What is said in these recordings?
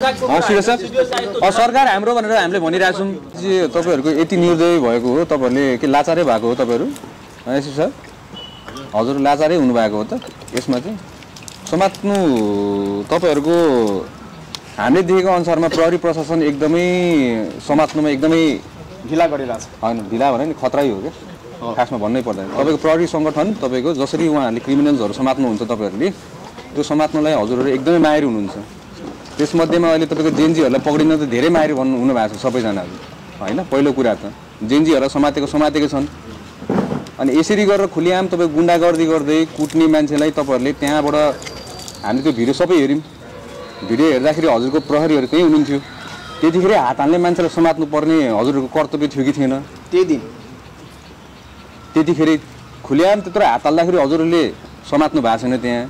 सरकार हाम्रो भनेर हामीले भनिरहेछौँ कि तपाईहरुको यति निर्दयी भएको हो, तपाईहरुले के लाचारै भएको हो तपाईहरु? यसो सर हजुर लाचारै हुनु भएको हो त? यसमा चाहिँ समात्नु तपाईहरुको हामीले देखेको अनुसारमा प्रहरी प्रशासन एकदमै समात्नुमा एकदमै ढिला गरिरहेछ। हैन ढिला भने नि खतरै हो के खासमा भन्नै पर्दैन। तपाईको प्रहरी संगठन तपाईको जसरी उहाँहरूले क्रिमिनल्सहरु समात्नुहुन्छ तपाईहरुले त्यो समात्नलाई हजुरहरु एकदमै माहिर हुनुहुन्छ। त्यसमध्येमा अहिले तपाईको जेनजीहरुलाई पक्रिन त धेरै माहिर हुनु भएको छ सबैजनाहरु हैन। पहिलो कुरा त जेनजीहरुलाई समातेको छन् अनि यसरी गरेर खुलिआम तपाईको गुण्डागर्दी गर्दै कुट्ने मान्छेलाई तपाईहरुले त्यहाँबाट हामी त्यो भिडियो सबै हेर्यौं। भिडियो हेर्दाखेरि हजुरको प्रहरीहरु त्यही हुनुहुन्थ्यो। त्यतिखेर हात हाल्ने मान्छेलाई समात्नु पर्ने हजुरको कर्तव्य थियो कि थिएन? त्यही दिन त्यतिखेर खुलिआम त्यत्रो हात हाल्दाखेरि हजुरले समात्नु भएको छैन। त्यहाँ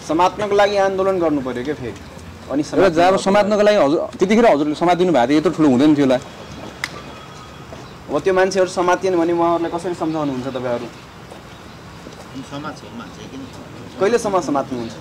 समात्नको लागि आन्दोलन गर्नु पर्यो के फेरि अनि जब समात्नको लागि हजुर त्यतिखेर हजुरले समातिदिनु भएको थियो यत्रो ठुलो हुँदैन थियो होला। अब त्यो मान्छेहरु समातिएन भने उहाँहरुलाई कसरी सम्झाउनुहुन्छ तपाईहरु? कहिलेसम्म समात्नुहुन्छ?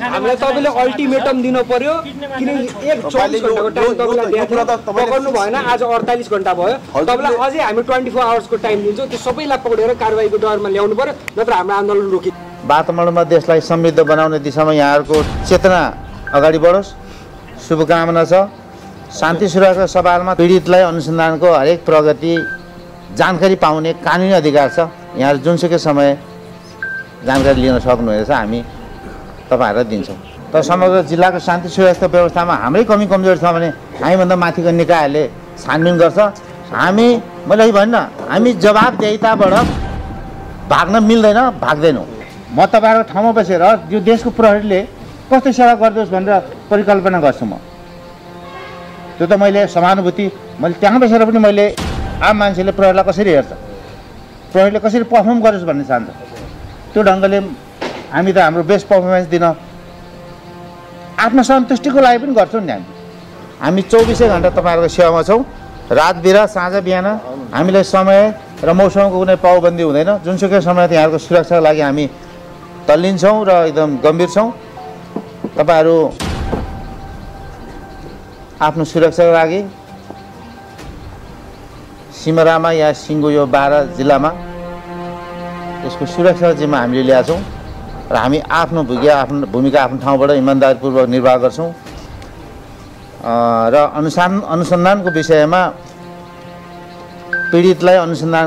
हामीलाई तपाईले अल्टिमेटम दिनु पर्यो किनकि एक 24 घण्टाको टाइम तपाईलाई पक्र्नु भएन। आज 48 घण्टा भयो। तपाईलाई अझै हामी 24 आवर्स को टाइम दिन्छौं। त्यो सबैलाई पक्रेर कारबाहीको डरमा ल्याउनु पर्यो, नत्र हाम्रो आन्दोलन रोकिन्छ। वातावरणमा देशलाई समृद्ध बनाउने दिशामा यहाँहरुको चेतना अगाडि बढोस्, शुभकामना छ। शान्ति सुरक्षा सवालमा पीडितलाई अनुसन्धानको हरेक प्रगति जानकारी पाउने कानुनी अधिकार छ। यहाँहरु जुनसुकै समय जानकारी लिन सक्नुहुनेछ, हामी तपाईहरुलाई दिन्छौँ। तर समग्र जिल्लाको शान्ति सुरक्षा व्यवस्थामा हाम्रै कमी कमजोरी छ भने हामीभन्दा माथिको निकायले छानबिन गर्छ। मैले भन्न हामी जवाबदेहिताबाट भाग्न मिल्दैन, भाग्दैनौँ। म तपाईहरुको ठाउँमा बसेर यो देशको प्रहरीले कस्तो सेवा गर्दोस् भनेर परिकल्पना गर्छु। म त्यो त मैले समानुभूति मैले त्यहाँ बसेर पनि मैले आम मान्छेले प्रहरीलाई कसरी हेर्छ, प्रहरीले कसरी पर्फर्म गरोस् भन्ने चाहन्छ। त्यो ढङ्गले हामी त हाम्रो बेस्ट पर्फर्मेन्स दिन आत्मसन्तुष्टिको लागि पनि गर्छौँ नि। हामी 24 घण्टा तपाईहरुको सेवामा छौँ। रात बिरात साँझ बिहान हामीलाई समय र मौसमको कुनै पाबन्दी हुँदैन। जुनसुकै समय यहाँहरुको सुरक्षाको लागि हामी तल्लीन छौँ र एकदम गम्भीर छौँ। तपाईहरु आफ्नो सुरक्षाको लागि सिमरामा या सिङ्गो यो 12 जिल्लामा यसको सुरक्षा जिम्मा हामीले लिएका छौँ र हामी आफ्नो भूमिका आफ्नो ठाउँबाट इमानदारीपूर्वक निर्वाह गर्छौँ। र अनुसन्धानको विषयमा पीडितलाई अनुसन्धान